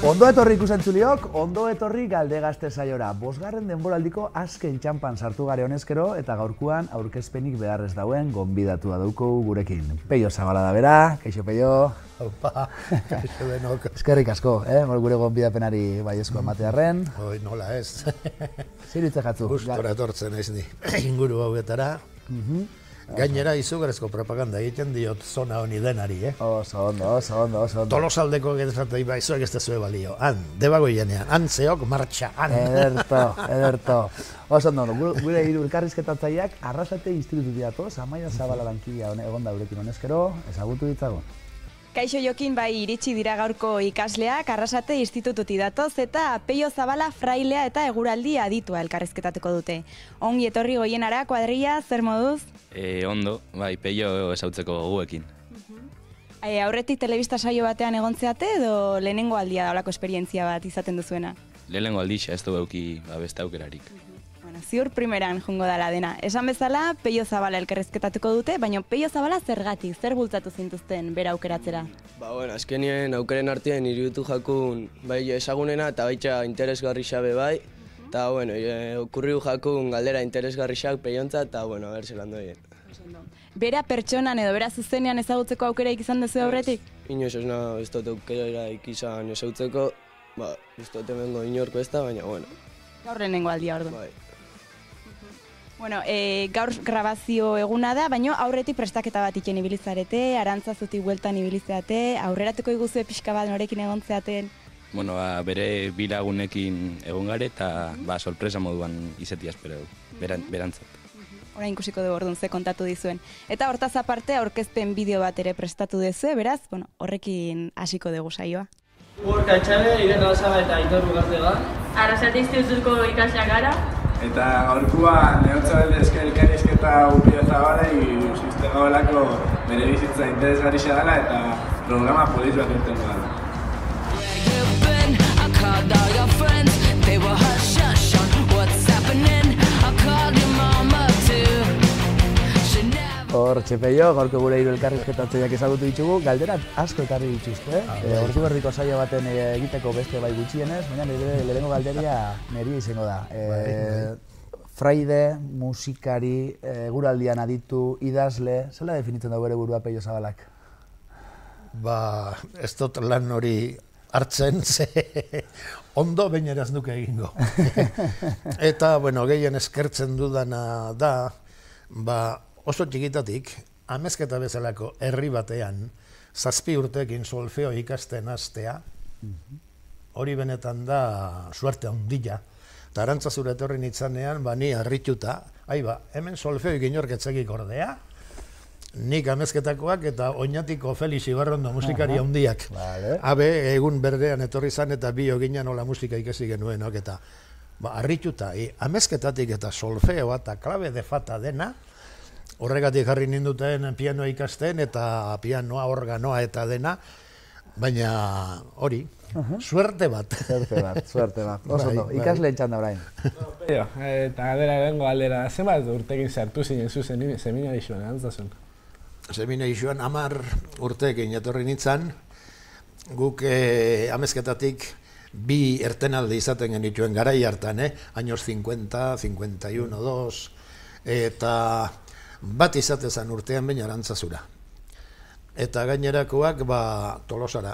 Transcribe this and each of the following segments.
Ondo etorri ikusentzuliok, ondo etorri galde gazte saiora. Bosgarren denboraldiko azken txampan sartu gare honezkero eta gaurkuan aurkezpenik beharrez dauen gonbidatua dauko gurekin. Peio Zabala da bera, kaixo Peio. Opa, kaixo denok. Eskerrik asko, gure gonbidapenari baiezko ematearren. Hoi, nola ez. Ziritze jatzu. Gustora etortzen ez ni, inguru hauetara. Gainera izugarrizko propaganda egiten diot zona honi denari, Oso ondo. Tolosaldeko gezatei baizuak ez tezue balio. Han, debagoienean, han zeok martxa, han. Ederto. Oso ondo, gure hiru elkarrizketatzaileak Arrasate Institutu diatoz, Amaia Zabala lankidea egon da gurekin honezkero, ezagutu ditzagun. Kaixo Jokin, bai iritsi dira gaurko ikasleak Arrasate Institututi datoz eta Peio Zabala frailea eta eguraldi aditua elkarrizketatuko dute. Ongi etorri goienara, kuadrilla, zer moduz? Ondo, bai, Peio esautzeko goguekin. Aurretik telebista saio batean egontzeate edo lehenengo aldia da olako esperientzia bat izaten duzuena? Lehenengo aldixa, ez du beuki beste aukerarik. Ziur primeran jungo dala dena. Esan bezala, Peio Zabala elkarrizketatuko dute, baina Peio Zabala zergatik, zer bultzatu zintuzten bera aukeratzera? Azkenien aukeren artean iruditu jakun bai ezagunena eta baita interesgarri xabe bai. Eta, okurriu jakun galdera interesgarri xak Peiontza eta, a ber zelan doien. Bera pertsonan edo bera zuzenean ezagutzeko aukera ikizan duzu aurretik? Inoz ez dut aukera ikizan ezagutzeko, ez dut emengo inorko ez da, baina, Gaur lehenengo aldia ordu. Bai. Gaur grabazio eguna da, baina aurretik prestaketa bat iken ibilizarete, arantzazutik bueltan ibilizeate, aurrerateko iguzue pixka bat norekin egontzeaten? Bere bilagunekin egon gare eta sorpresa moduan izeti espero berantzat. Orain ikusiko dugu orduan ze kontatu dizuen. Eta hortaz aparte aurkezpen bideo bat ere prestatu duzu, beraz, horrekin hasiko dugu saioa. Gorka Etxabe, Igerra Osaba eta Aitor Ugarte Arrasate Institutuko ikasleak gara. Eta gaurkoan Neotzabeldezke elkarrizketa Peio Zabala ikusten gaudelako bere bizitza interesgarri dela eta programa polit bat urten gara. Hortxe Peio, gaurko gure hiru elkarrizketatzaileak ezagutu ditugu, galderak asko ekarri dituzte. Ordu berriko saio baten egiteko beste bai gutxienez, baina lehenengo galderia niri izango da. Fraide, musikari, eguraldian aditu, idazle, zela definitzen da bere burua Peio Zabalak? Ez dut lan hori hartzen, ze ondo baineraz nuke egingo. Eta, gehien eskertzen dudana da, oso txikitatik, amezketa bezalako herri batean, 7 urtekin solfeo ikasten hastea, hori benetan da suerte handia. Eta Arantzazura etorri nitzanean, ni harrituta, hemen solfeo inork etzekik ordea, nik amezketakoak eta Oñatiko Felix Ibarrondo musikari handiak. Egun berdean etorri zan eta bi oginan hola musika ikasi genuen, eta harrituta, amezketatik eta solfeo eta klabe de fata dena, horregatik jarri ninduten pianoa ikasten eta pianoa, organoa eta dena, baina hori, suerte bat. Suerte bat. Oso ondo, ikasleen txanda orain. Eta galdera, zenbat urtekin sartu zinen zu seminarioan, antzazun? Seminarioan 10 urtekin etorri nintzen, guk amezketatik 2 ertenaldi izaten genituen garai hartan, años 50, 51, 2, eta bat izatezan urtean baina Arantzazura. Eta gainerakoak Tolosara.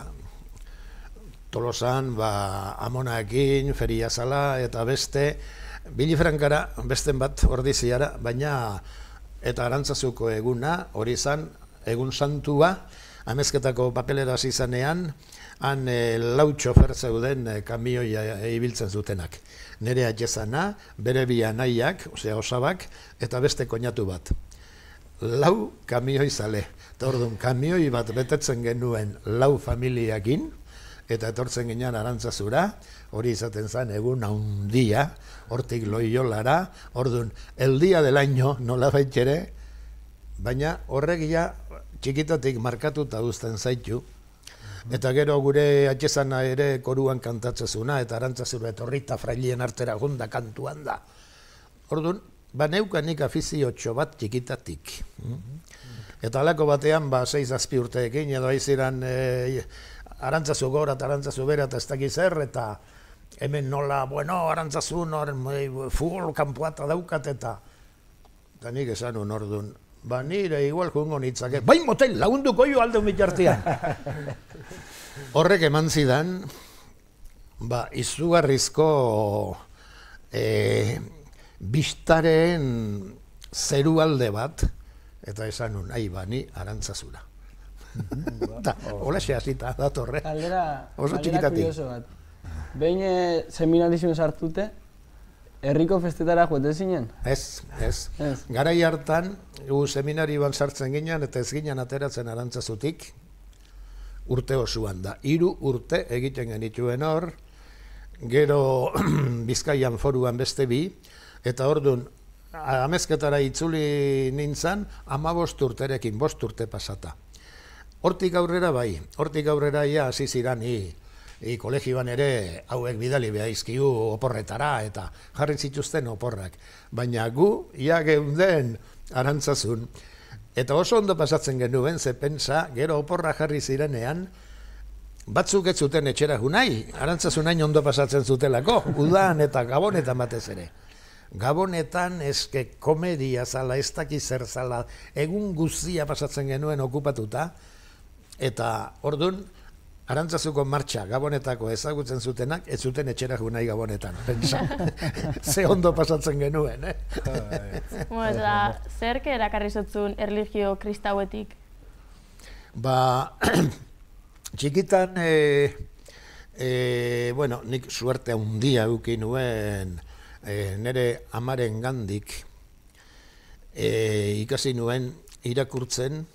Tolosan Amonaekin, Feria Zala eta beste, Bilifrankara, besten bat ordiziara, baina eta Arantzazuko eguna, hori zan, egun santua, amezketako papelera zizanean, han 4 txofer zeuden kamioia ibiltzen zutenak. Nere atxezana, bere bi anaiak, osabak, eta beste koñatu bat. 4 kamioi zale. Eta orduan, kamioi bat betetzen genuen 4 familiakin, eta etortzen ginean Arantzazura, hori izaten zen egun handia, hortik Loiolara, orduan, el dia del año nola baitxere, baina horrek txikitatik markatuta uzten zaitu, eta gero gure atxezana ere koruan kantatzezuna, eta Arantzazura etorrita frailien artera gunda kantuan da. Orduan, neukanik afiziotxo bat txikitatik. Eta halako batean, 6-7 urteekin, edo aiziran Arantzazu gora eta arantzazu bera eta ez dakiz zer, eta hemen nola, bueno, arantzazu futbol kanpoa eta daukat eta nik esan orduan, nire igual joango nitzake, bai motel, lagunduko jo alde mitartean. Horrek eman zidan, izugarrizko bistaren zerualde bat, eta esan nun, ni arantzazura. Hola xe hasita, datorre. Oso txikitatik. Bat. Behin seminarizioen sartute, herriko festetara joete zinen? Ez. Garai hartan, seminarioan sartzen ginen, eta ez ginen ateratzen arantzazutik, urte osoan da. 3 urte egiten genituen hor, gero Bizkaian foruan beste 2, eta orduan, amezketara itzuli nintzen, 15 urterekin, 5 urte pasata. Hortik aurrera hortik aurrera hasi ziran kolegioan ere hauek bidali behaizkiu oporretara eta jarri zituzten oporrak. Baina gu, geunden arantzazun. Eta oso ondo pasatzen genuen, ze pentsa, gero oporra jarri zirenean, batzuk ez zuten etxera nahi, arantzazun hain ondo pasatzen zutelako, udan eta gabonetan batez ere. Gabonetan eske komedia zala, ez dakiz zer zala, egun guztia pasatzen genuen okupatuta, eta orduan, arantzazuko martxa Gabonetako ezagutzen zutenak, ez zuten etxera nahi Gabonetan, pentsa. Ze ondo pasatzen genuen, Eta zerke erakarri zutzun erlijio kristauetik? Txikitan, nik suerte handia eduki nuen, nire amaren gandik ikasi nuen irakurtzen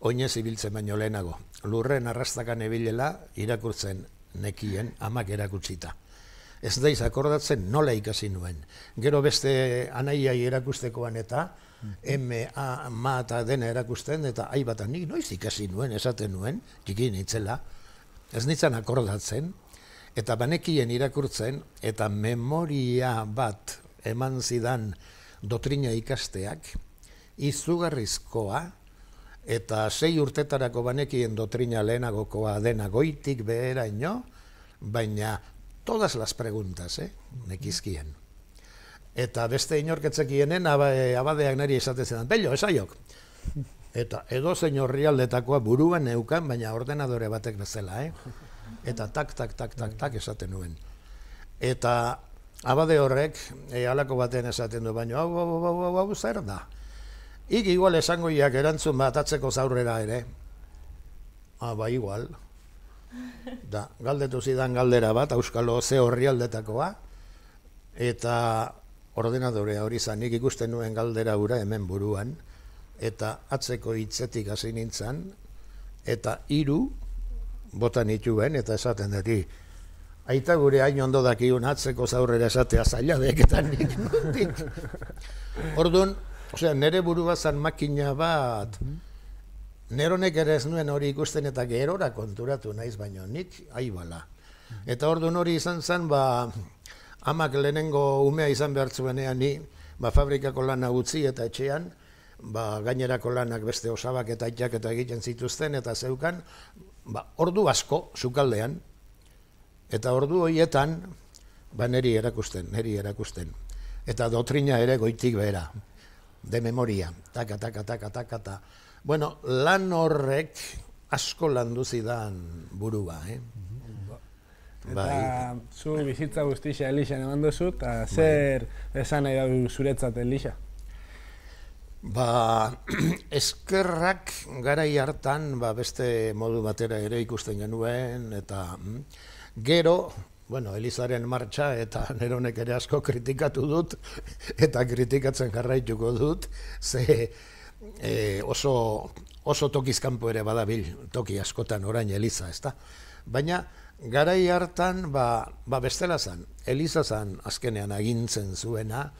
oinez ibiltzen baino lehenago. Lurren arrastakan ebilela irakurtzen nekien amak erakutsita. Ez daiz akordatzen nola ikasi nuen. Gero beste anaiai erakustekoan eta ma eta dena erakusten eta bat nik noiz ikasi nuen, esaten nuen, txiki nitzela, ez nintzen akordatzen, eta banekien irakurtzen, eta memoria bat eman zidan doktrina ikasteak, izugarrizkoa, eta 6 urtetarako banekien doktrina lehenagokoa dena goitik beheraino, baina todas las preguntas, nekizkien. Eta beste inorketzekienen abadeak nari esatezen, bello, esaiok. Eta edozein orrialdetakoa buruan neukan, baina ordenadore batek bezala, Eta tak esaten nuen. Eta abade horrek, halako baten esaten du, baina hau zer da? Igual esangoiak erantzun bat atzeko zaurrera ere. Igual. Galdetu zidan galdera bat, auskalo ze orrialdetakoa, eta ordenadorea hori zan, nik ikusten nuen galdera hura hemen buruan, eta atzeko hitzetik hasi nintzen, eta 3 botan ituen, eta esaten dati, aita gure hain ondo dakiun atzeko zaurrera esatea zaila deketan nik. Orduan, nire burua zan makina bat, neronek ere ez nuen hori ikusten eta gerora konturatu naiz, baino nik aibala. Eta orduan hori izan zen, amak lehenengo umea izan behar zuenean ni, fabrikako lana utzi eta etxean, gainerako lanak beste osabak eta itxak eta egiten zituzten, eta zeukan, ordu asko sukaldean, eta ordu horietan, neri erakusten. Eta doktrina ere goitik behera. De memoria, taka. Bueno, lan horrek asko landu zidan burua, Eta zu bizitza guztia Elixan eman duzu, eta zer esan nahi du zuretzat Elixa? Eskerrak garai hartan beste modu batera ere ikusten genuen, eta gero, Elizaren martxa eta neronek ere asko kritikatu dut, eta kritikatzen jarraituko dut, ze oso tokizkanpo ere badabil, toki askotan orain Eliza, ezta? Baina, garai hartan, bestela zan, Eliza zan azkenean agintzen zuena,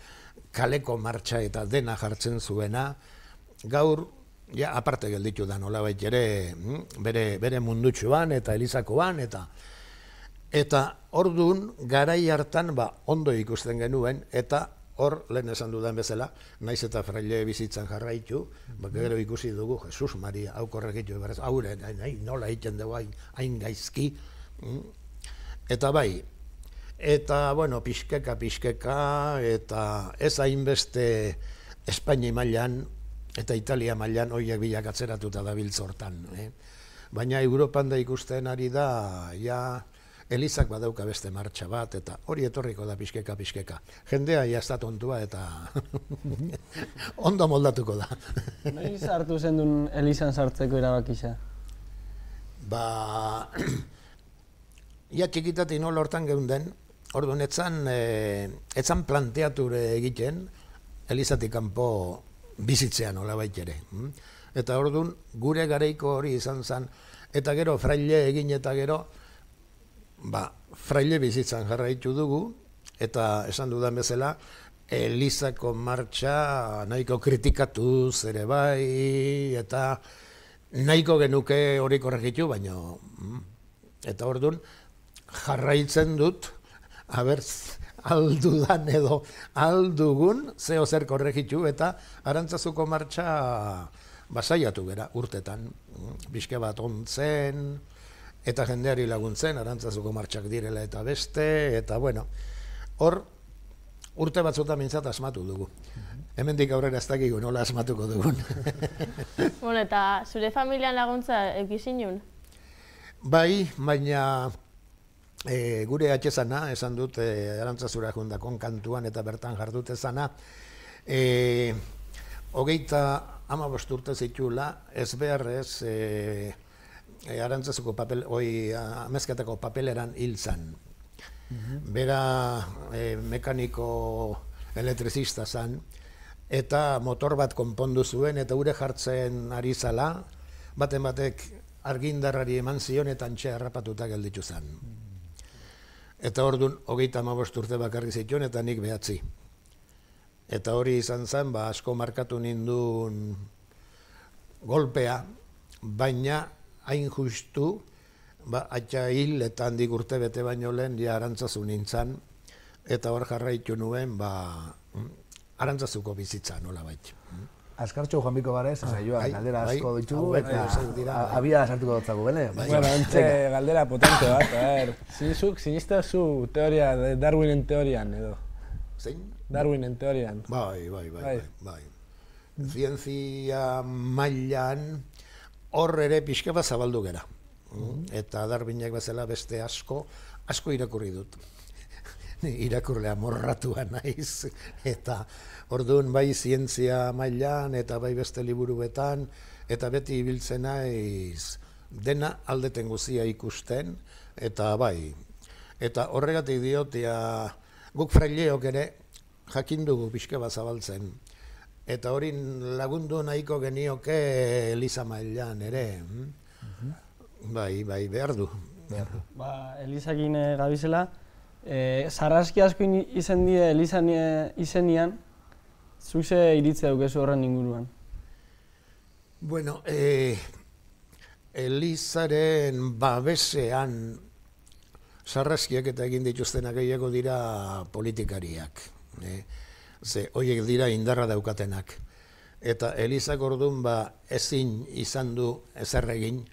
kaleko martxa eta dena jartzen zuena, gaur, aparte gelditu da nolabait ere, bere mundutxuan eta Elizakoan, eta orduan, garai hartan ondo ikusten genuen, eta hor, lehen esan dudan bezala, naiz eta fraile bizitzan jarraitu, gero ikusi dugu, Jesus Maria, hau korregitu, haure, nola egiten dugu hain gaizki. Eta bai, eta, bueno, pixkeka, eta ez hainbeste Espainia mailan eta Italia mailan horiek bilak atzeratuta dabiltz hortan. Baina Europan da ikusten ari da, ja, Elizak badauka beste martxa bat, eta hori etorriko da pixkeka. Jendea ja ez da tontua eta ondo moldatuko da. Noiz hartu zendun Elizan sartzeko erabakisa? Ja txikitatik nola hortan geunden, orduan etzan planteature egiten Elizatik kanpo bizitzea nola baitere. Eta orduan gure garaiko hori izan zen, eta gero fraile egin eta gero, fraile bizitzan jarraitu dugu, eta esan dudan bezala, Elizako martxa nahiko kritikatuz ere bai, eta nahiko genuke hori korregitu, baina, eta orduan jarraitzen dut, aldudan edo aldugun, zeo zer korregitu, eta Arantzazuko martxa basaiatu gera urtetan, bizke bat ontzen, eta jendeari laguntzen, Arantzazuko martxak direla eta beste, eta bueno, hor urte batzuta mintzat asmatu dugu. Hemendik aurrera ez dakigu nola asmatuko dugun. Bueno, eta zure familian laguntza eukizinun? Bai, baina gure atxezana, esan dut Arantzazura jundakon kantuan eta bertan jardute zana, 35 urte zitula, ez beharrez, Arantzazuko amezketako papeleran hil zan. Bera mekaniko elektrizista zan, eta motor bat konpondu zuen, eta ure jartzen ari zala, batek argindarrari eman zion, eta antxe harrapatuta gelditu zan. Eta orduan, 35 urte bakarri zituen, eta nik 9. Eta hori izan zen, asko markatu nindun golpea, baina hain justu, atxa hil eta handik urte bete baino lehen, Arantzazu nintzen, eta hor jarraitu nuen, Arantzazuko bizitza nola bait. Azkartxo joan biko barez, galdera asko ditugu, eta abia sartuko dutzago, bene? Bueno, entxe galdera potente bat, zinizuk, sinista zu teoria, Darwinen teorian, edo? Zein? Darwinen teorian. Bai. Zientzia mailan, hor ere pixka bat zabaldu gera. Eta Darwinek bezala beste asko irakurri dut. Irakurlea morratua naiz. Eta orduan bai zientzia mailan eta bai beste liburuetan, eta beti ibiltzen naiz dena aldeten guzia ikusten, eta bai. Eta horregatik diotea, guk fraileok ere jakin dugu pixka bat zabaltzen. Eta hori lagundu nahiko genioke Eliza mailan ere. Bai, behar du. Elizakin gabizela, sarraski asko izen die Elizan izenian, zuk ze iritzea dukezu horren inguruan? Bueno, Elizaren babesean sarraskiak eta egin dituztenak gehiago dira politikariak. Ze, horiek dira indarra daukatenak. Eta Elizak orduan ezin izan du ezer egin,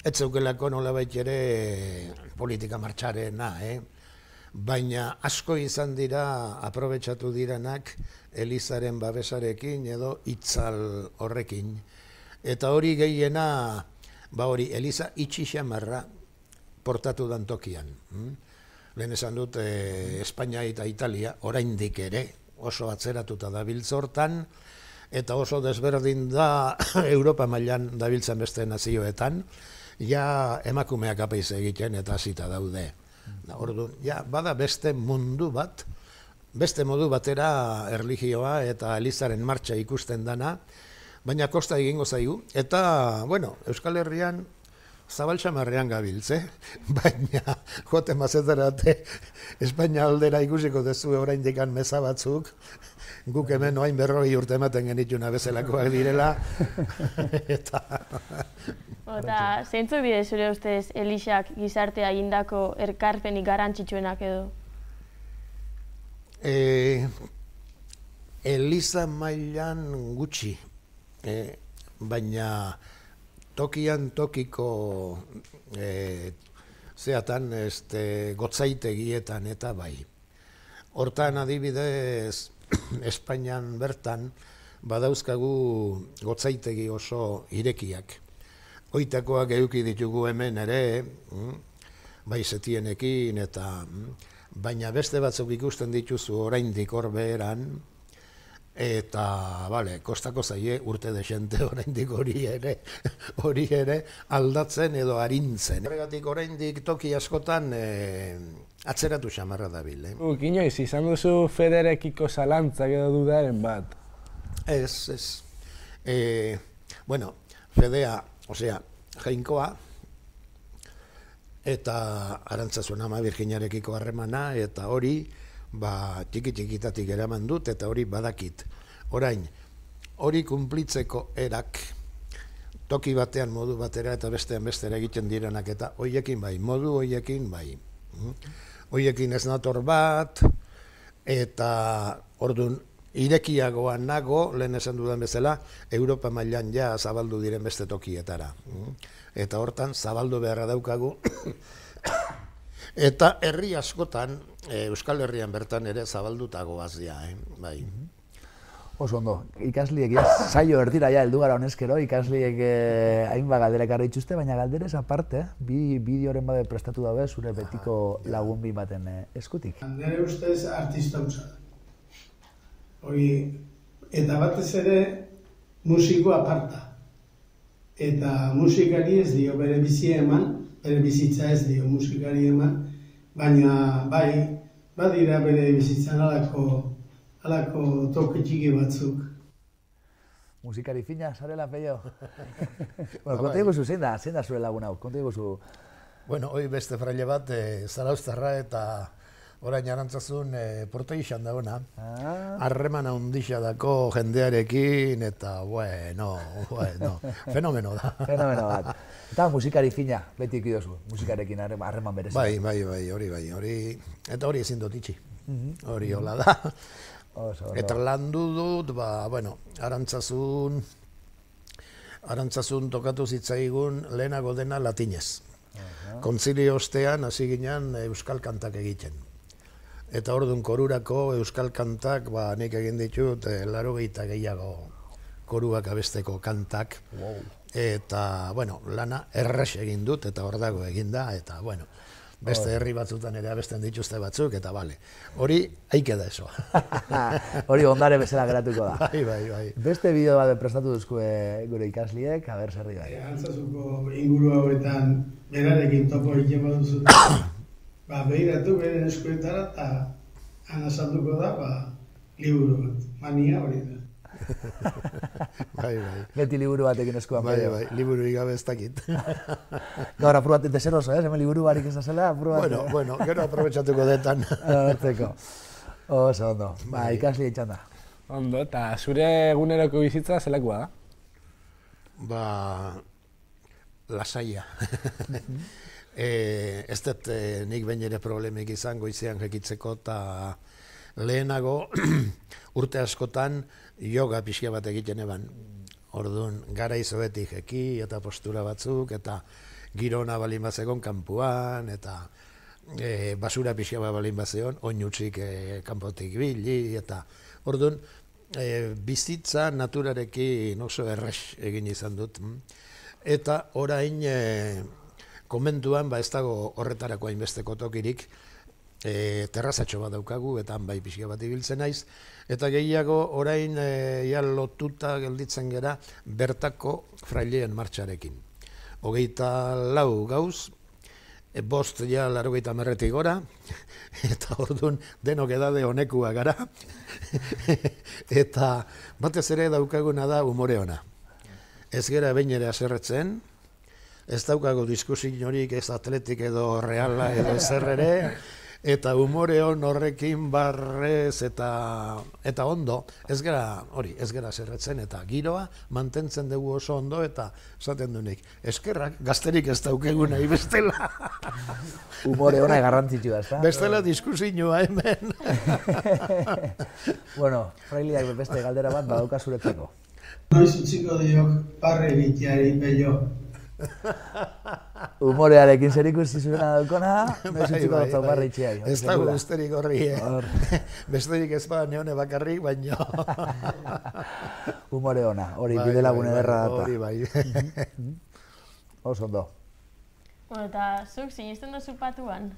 ez zeukelako nolabait ere politika martxarena, baina asko izan dira, aprobetxatu diranak Elizaren babesarekin edo itzal horrekin. Eta hori gehiena, Eliza itxixamarra portatu dan tokian. Lehen esan dut, Espainia eta Italia, oraindik ere, oso atzeratuta dabiltzortan, eta oso desberdin da Europa mailan dabiltzen beste nazioetan, ja emakumeak apaiz egiten eta hasita daude. Orduan, ja, bada beste mundu bat, beste modu batera erlijioa eta Elizaren martxa ikusten dana, baina kosta egingo zaigu, eta, bueno, Euskal Herrian zabaltxamarrean gabiltze, baina jote mazetarate Espainia aldera ikusiko dezu oraindik meza batzuk, guk hemen oain 40 urte ematen genituna bezalakoak direla. Eta zeintzuk bide zure ustez Elizak gizartea egindako erkarpenik garrantzitsuenak edo? Eliza mailan gutxi, baina tokian tokiko zeatan gotzaitegietan eta bai. Hortan adibidez, Espainian bertan badauzkagu gotzaitegi oso irekiak. Oitakoak eduki ditugu hemen ere, bai setienekin eta baina beste batzuk ikusten dituzu oraindik hor beheran, eta, kostako zaie urte desente oraindik hori ere aldatzen edo arintzen. Horregatik oraindik toki askotan atzeratu xamarra dabil. Inoiz, izan duzu Federekiko zalantzak edo dudaren bat? Ez. Fedea, Jainkoa, eta Arantzazun ama Virginiarekiko harremana, eta hori txiki-txikitatik eraman dut, eta hori badakit. Orain, hori kumplitzeko erak, toki batean modu batera eta bestean bestera egiten direnak, eta hoiekin bai, modu hoiekin bai. Hoiekin ez nator bat, eta orduan, irekiagoan nago, lehen esan dudan bezala, Europa mailan ja zabaldu diren beste tokietara. Eta hortan, zabaldu beharra daukagu, eta herri askotan, Euskal Herrian bertan ere zabaldutagoaz dira, bai. Oso ondo, ikasliek saio erdira ja heldu gara honezkero, ikasliek hainbat galdera ekarri dituzte, baina galderez aparte, bi bideoren bade prestatu dabe zure betiko lagun bi baten eskutik. Nire ustez artista hutsa. Hori, eta batez ere musiko aparta. Eta musikari ez dio bere bizia eman, bere bizitza ez dio musikari eman, baina bai, badira bere bizitzan halako toki txiki batzuk. Musikari fina, zarela, Peio? Konta iguzu, zein da zure lagun hau? Konta iguzu... Hoi beste fraile bat, Zarauztarra eta orain Arantzazun Portoixan dagoena. Harreman handixa dako jendearekin eta, fenomeno da. Fenomeno bat. Eta musikari fina, beti ikidozu, musikarekin harreman berezi. Bai, hori. Eta hori ezin dut itxi. Hori hola da. Eta landu dut, Arantzazun tokatu zitzaigun lehenago dena latinez. Kontzilio ostean hasi ginen euskal kantak egiten. Eta orduan korurako euskal kantak, nik egin ditut 80 gehiago koruak abesteko kantak. Eta, lana erres egin dut, eta hor dago egin da, eta, beste herri batzutan ere abesten dituzte batzuk, eta hori haike da eso. Hori ondare bezala geratuko da. Bai. Beste bideo bat prestatu duzku gure ikasliek, haber zerri bai. Arantzazuko inguru hauetan berarekin topo egiten baduzu. Behiratu beren eskuetara eta anazalduko da, liburu bat. Mania hori da. Bai. Beti liburu batekin eskuan. Bai, liburu igabe ez dakit. Gaur apurbaten deseroso, hemen liburu barik ez azela, apurbaten. Bueno, gero aprobetsatuko detan. Bertzeko. Oso, ondo. Ikasli eitxan da. Ondo, eta zure eguneroko bizitza zelakoa da? Lasaia. Ez dut nik behin ere problemik izan goizean jekitzeko eta lehenago urte askotan yoga pixka bat egiten eban. Orduan, gara izoetik jeki eta postura batzuk eta girona balin bazegon kanpuan eta basura pixka bat balin bazegon, oinutzik kanpotik bili eta orduan, bizitza naturarekin oso erres egin izan dut. Eta orain komentuan ez dago horretarako hainbesteko tokirik, terrazatxo bat daukagu, eta bai pixka bat ibiltzen naiz, eta gehiago orain lotuta gelditzen gera bertako fraileen martxarekin. 24 gauz, 5 ja 80 gora, eta orduan denok edade honekua gara, eta batez ere daukaguna da umore ona. Ez gera behin ere aserretzen, ez daukago diskusin horik ez atletik edo reala edo zer ere, eta umore hon horrekin barrez eta ondo, ez gara zerretzen, eta giroa mantentzen dugu oso ondo, eta esaten duenik, eskerrak gazterik ez daukegun nahi bestela. Umore hona garrantzitsu da, ezta? Bestela diskusinua hemen. Bueno, Fraileak beste galdera bat badauka zuretzako. Noiz utziko diok parre egiteari pello. Humorearekin zer ikusi zuena daukona, noiz utziko dut parre itxeari. Ez dago besterik horri, besterik ez ba neone bakarrik, baina... Humore ona, hori bide lagun ederra data. Hori bai. Oso ondo. Bueno, eta zuk sinisten duzu patuan?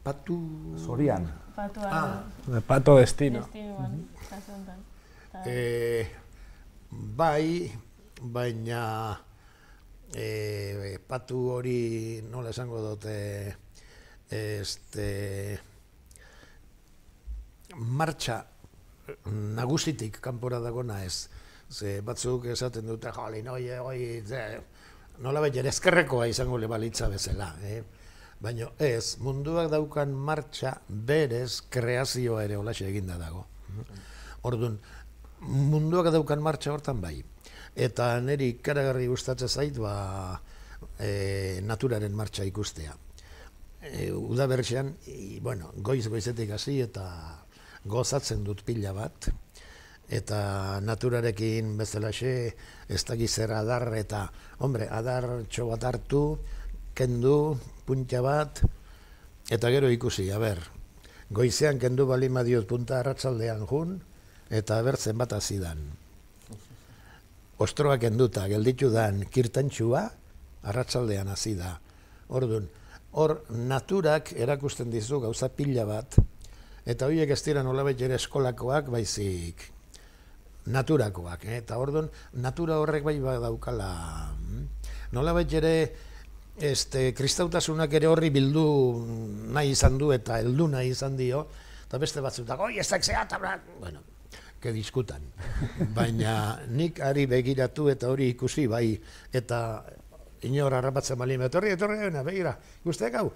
Patu... Zorian. Patuan. Pato destino. Destinoan, kasu honetan. Bai, baina patu hori nola esango dute martxa nagusitik kanpora dagona ez. Ze batzuk esaten dute, jolin, nola baita eskerrekoa izango lebalitza bezala. Baina ez, munduak daukan martxa berez kreazioa ere holaxe eginda dago. Orduan, munduak daukan martxa hortan bai. Eta niri ikaragarri gustatzen zait naturaren martxa ikustea. Udabertzean, goizetik hasi eta gozatzen dut pila bat. Eta naturarekin bezalaxe ez dakiz zer adar eta, adartxo bat hartu, kendu, punta bat, eta gero ikusi, goizean kendu balima diot punta arratsaldean jun, eta bertzen bat azidan. Ostroa kenduta, gelditu dan, kirtantxua, arratsaldean hasi da. Orduan, hor naturak erakusten dizu gauza pila bat, eta horiek ez dira nolabait ere eskolakoak, baizik naturakoak. Eta orduan, natura horrek bai badaukala. Nolabait ere, kristautasunak ere horri bildu nahi izan du eta heldu nahi izan dio, eta beste batzutak, ez da exeata, bueno, que diskutan. Baina nik ari begiratu eta hori ikusi bai, eta inor harrapatzen balime, etorri, begira, guztiak hau,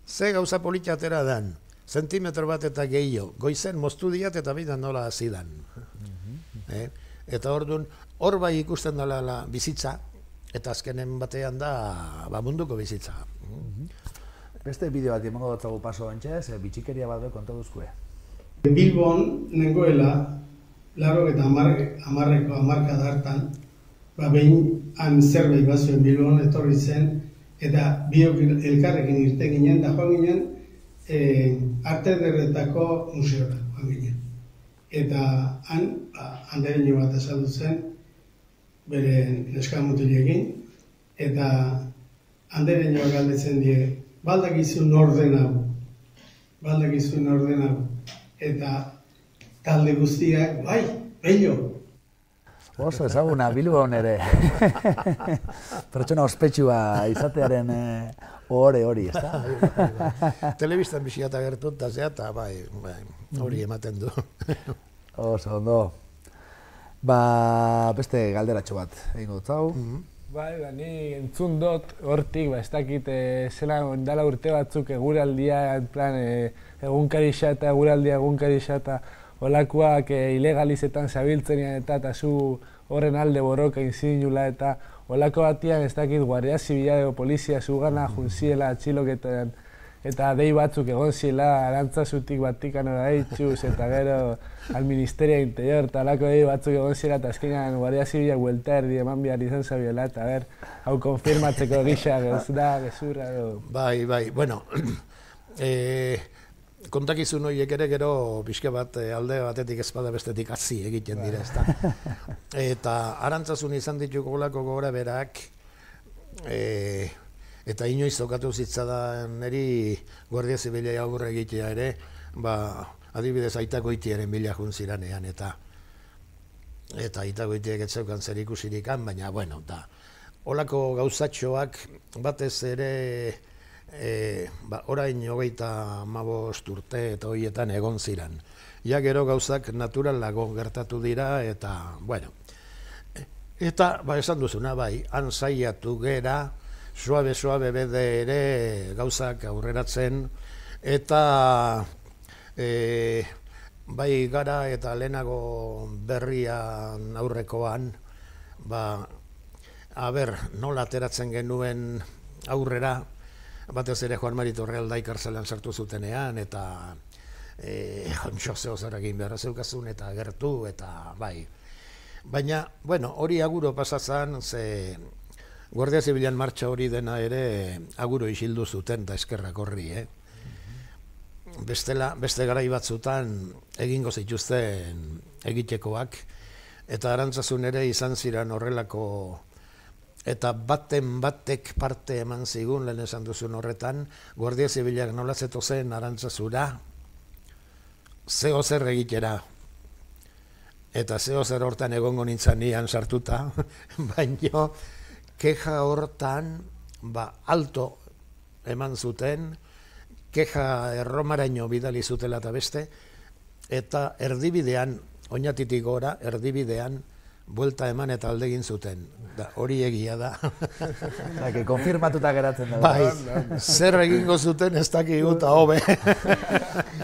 ze gauza politxatera dan, zentimetro bat eta gehiago, goizen moztu diat eta bidan nola hazidan. Eta orduan, hor bai ikusten dela bizitza, eta azkenen batean da munduko bizitza. Beste bideo bat emango dutzagu paso ontxez, bitxikeria bat konta duzkue. Bilbon nengoela, 80ko hamarkada hartan, behin han zerbait bazuen Bilbon etorri zen, eta biok elkarrekin irte ginen, eta joan ginen Arte Ederretako museora joan ginen. Eta han handereño bat azaldu zen, bere neskamutilekin, eta handereñoa galdetzen die, baldakizun orden hau, eta talde guztiak, bai, bello. Oso ezaguna, Bilbon ere. Pertsona ospetsua izatearen ohore hori, ez da? Telebistan biziata gertuta zea, eta bai, hori ematen du. Oso ondo. Beste galderatxo bat egingo dut zau. Bai, ni entzun dut hortik, ez dakit zela dala urte batzuk eguraldia, egunkarixa eta eguraldia eta olakoak ilegalizetan zabiltzenean eta zu horren alde borroka inzinula eta olako batian ez dakit guardia zibila edo polizia zugana junziela atxiloketan eta dei batzuk egon ziela arantzazutik Vatikanora eitxuz eta gero al Ministerio Interior eta olako dei batzuk egon ziela eta azkenean guardia zibila huelta erdi eman behar izan zabiola eta hau konfirmatzeko gisa gezurra edo... Bai, bueno, kontakizun horiek ere gero pixka bat alde batetik ezpada bestetik hazi egiten dira, ezta. Eta arantzazun izan dituko golako gora berak, eta inoiz tokatu zitzadan niri Guardia Zibila aurre egitea ere, adibidez Aitagoitiaren bila juntziranean, eta Aitagoitiak ez zeukan zer ikusirikan, baina, bueno, eta olako gauzatxoak batez ere orain 35 urte eta horietan egon ziren. Ja gero gauzak naturalago gertatu dira eta, bueno, eta esan duzuna bai, han saiatu gera, suabe bede ere gauzak aurreratzen, Eta bai gara eta lehenago berrian aurrekoan, nola ateratzen genuen aurrera, batez ere Juan Mari Torrealda ikartzelan sartu zutenean, eta Jontxo zehozara egin beharra zeukazun, eta gertu, eta bai. Baina, bueno, hori aguro pasazan, ze Guardia Zibilan martxa hori dena ere aguro isildu zuten eta eskerrak horri, Beste garai batzutan egingo zituzten egitekoak, eta Arantzazun ere izan ziren horrelako, eta batek parte eman zigun, lehen esan duzun horretan, Guardia Zibilak nola zetozen Arantzazura, zeo zer egitera, eta zeo zer hortan egongo nintzen nian sartuta, baino keja hortan alto eman zuten, keja erromaraino bidali zutela eta beste, eta erdibidean, oinatitik gora, erdibidean, buelta eman eta aldegin zuten. Hori egia da. Konfirmatuta geratzen da. Bai, zer egingo zuten ez dakigu eta hobe.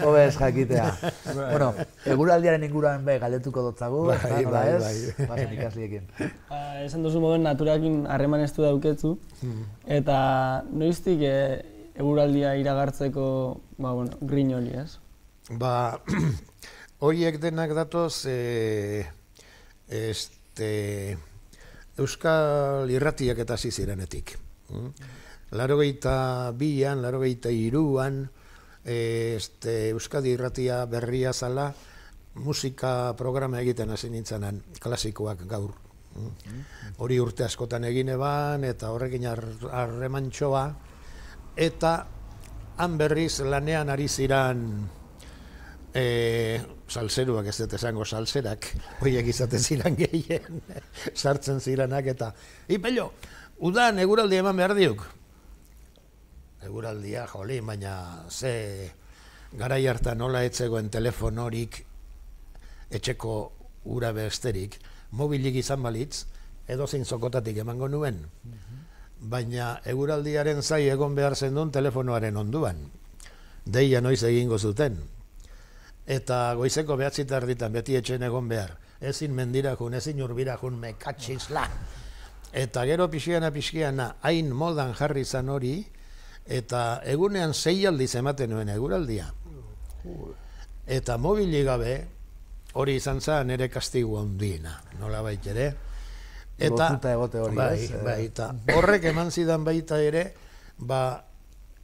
Hobe ez jakitea. Bueno, eguraldiaren inguruan galdetuko dotzagu, nola ez? Bazen ikasliekin. Esan duzu moden naturakin harreman estu dauketzu, eta noiztik eguraldia iragartzeko grin hori, ez? Horiek denak datoz Euskal Irratiak eta hasi zirenetik. 82an, 83an, Euskadi Irratia berria zala musika programa egiten hasi nintzenan, klasikoak gaur. Hori urte askotan egin eban, eta horrekin harremantxoa, eta han berriz lanean ari ziran salseruak, ez dut esango salserak, horiek izaten ziren gehien, sartzen ziranak, eta Pello, udan eguraldia eman behar diuk? Eguraldia, jolin, baina ze garai hartan nola etzegoen telefonorik, etxeko ura besterik, mobilik izan balitz, edozein zokotatik emango nuen. Baina eguraldiaren zai egon behar zendun telefonoaren onduan. Deia noiz egingo zuten. Eta goizeko 9:00 beti etxen egon behar. Ezin mendirakun, ezin urbirakun, mekatxizla. Eta gero pixkiana, hain modan jarri zan hori, eta egunean 6 aldiz ematen nuen eguraldia. Eta mobili gabe, hori izan zen nire kastigu handiena, nola baita ere. Lotuta egote hori, ez? Bai, eta horrek eman zidan baita ere,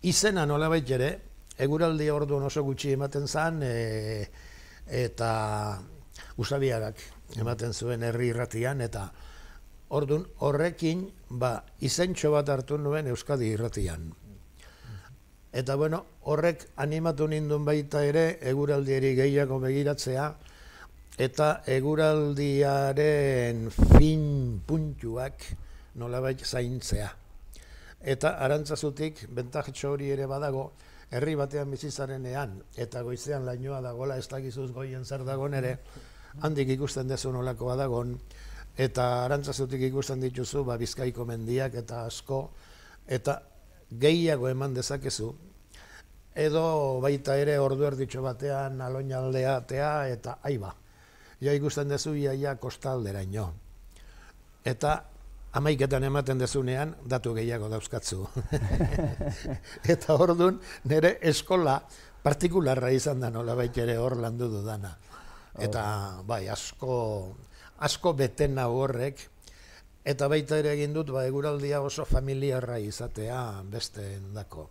izena nola baita ere, eguraldi orduan oso gutxi ematen zen, eta Usabiagak ematen zuen herri irratian, eta orduan horrekin izentxo bat hartu nuen Euskadi Irratian. Eta bueno, horrek animatu nindun baita ere eguraldiari gehiago begiratzea, eta eguraldiaren fin puntuak nolabait zaintzea. Eta Arantzazutik bentajetxo hori ere badago, herri batean bizizarenean, eta goizean lainoa dagola, ez dakizuz goien zer dagon ere, handik ikusten dezu nolakoa dagon, eta Arantzazutik ikusten dituzu Bizkaiko mendiak eta asko, eta gehiago eman dezakezu, edo baita ere ordu erditxo batean aloinaldeatea, eta aiba. Ja ikusten dezu iaia kostalderaino. Eta 11:00 ematen dezunean, datu gehiago dauzkatzu. Eta orduan, nire eskola partikularra izan da nola baita ere hor landu dudana. Eta bai, asko betena horrek, eta baita ere egin dut, eguraldia oso familiarra izatea besteen dako.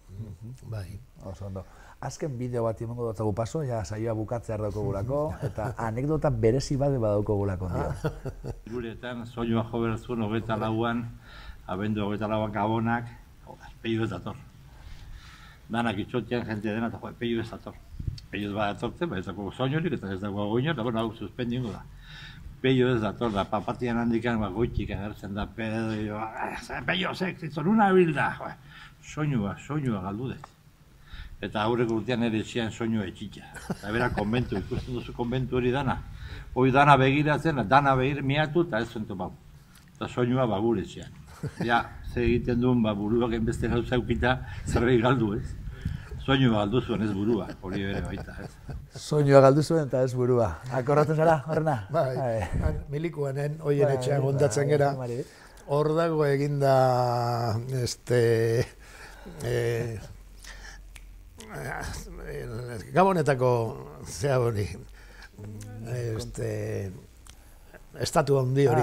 Bai. Oso ondo. Azken bideo bat emango dutzagu paso, ja saioa bukatzea daukagulako, eta anekdota berezi bat badaukagulako dio. Guretan, soinua jo berzuen 24an, abendu 24an gabonak, peio ez dator. Danak itxotean jente dena, eta peio ez dator. Peio ez badatortzen, ez dago soinurik, eta ez dago goinor, eta bueno, hau suspendingo da. Peio ez dator, da papatian handikan goitik agertzen da pedo, peio sekzitzon, una bilda, soinua galdu dut. Eta aurreko urtean ere etxean soinu etxitza. Eta bera konbentu, ikusten duzu konbentu hori dana. Hoi dana begiratzen, dana miatu eta ez zentu bau. Eta soinua gure etxean. Ja, ze egiten duen buruak enbeste gauza eukita zerrei galdu ez. Soinua galdu zuen ez burua, hori bere baita, ez. Soinua galdu zuen eta ez burua. Akorratzen zara, horrena? Bai, milikuanen, hoien etxean gondatzen gera. Hor dago eginda, Gabonetako, zea hori, estatu handi hori.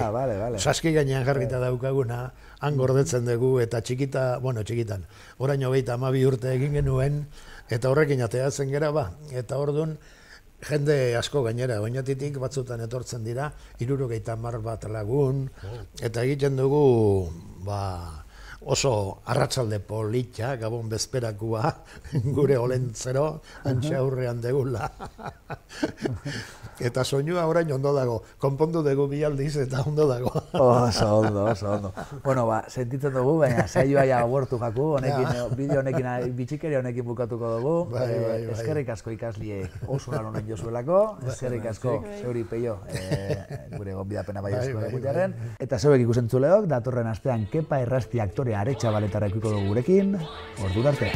Saski gainean jarrita daukaguna, han gordetzen dugu eta txikitan, orain 32 urte egin genuen, eta horrekin ateatzen gera ba. Eta orduan, jende asko gainera, oinatitik batzutan etortzen dira, 70 bat lagun, eta egiten dugu, oso arratsalde politxa, Gabon bezperakua, gure olentzero, antxe aurrean degula. Eta soinua orain ondo dago, konpondu dugu bi aldiz eta ondo dago. Oso ondo. Bueno, sentitzen dugu, baina saioa ja agortu jaku, bideo honekin, bitxikeri honekin bukatuko dugu. Eskerrik asko ikasliek oso lan honen jozuelako, eskerrik asko zeuri Peio, gure gonbidapena bai asko egitearen. Eta zeuek ikusentzuleok, datorren astean Kepa Errasti aktore Aretxabaletara ikuiko dugu gurekin, ordura arte.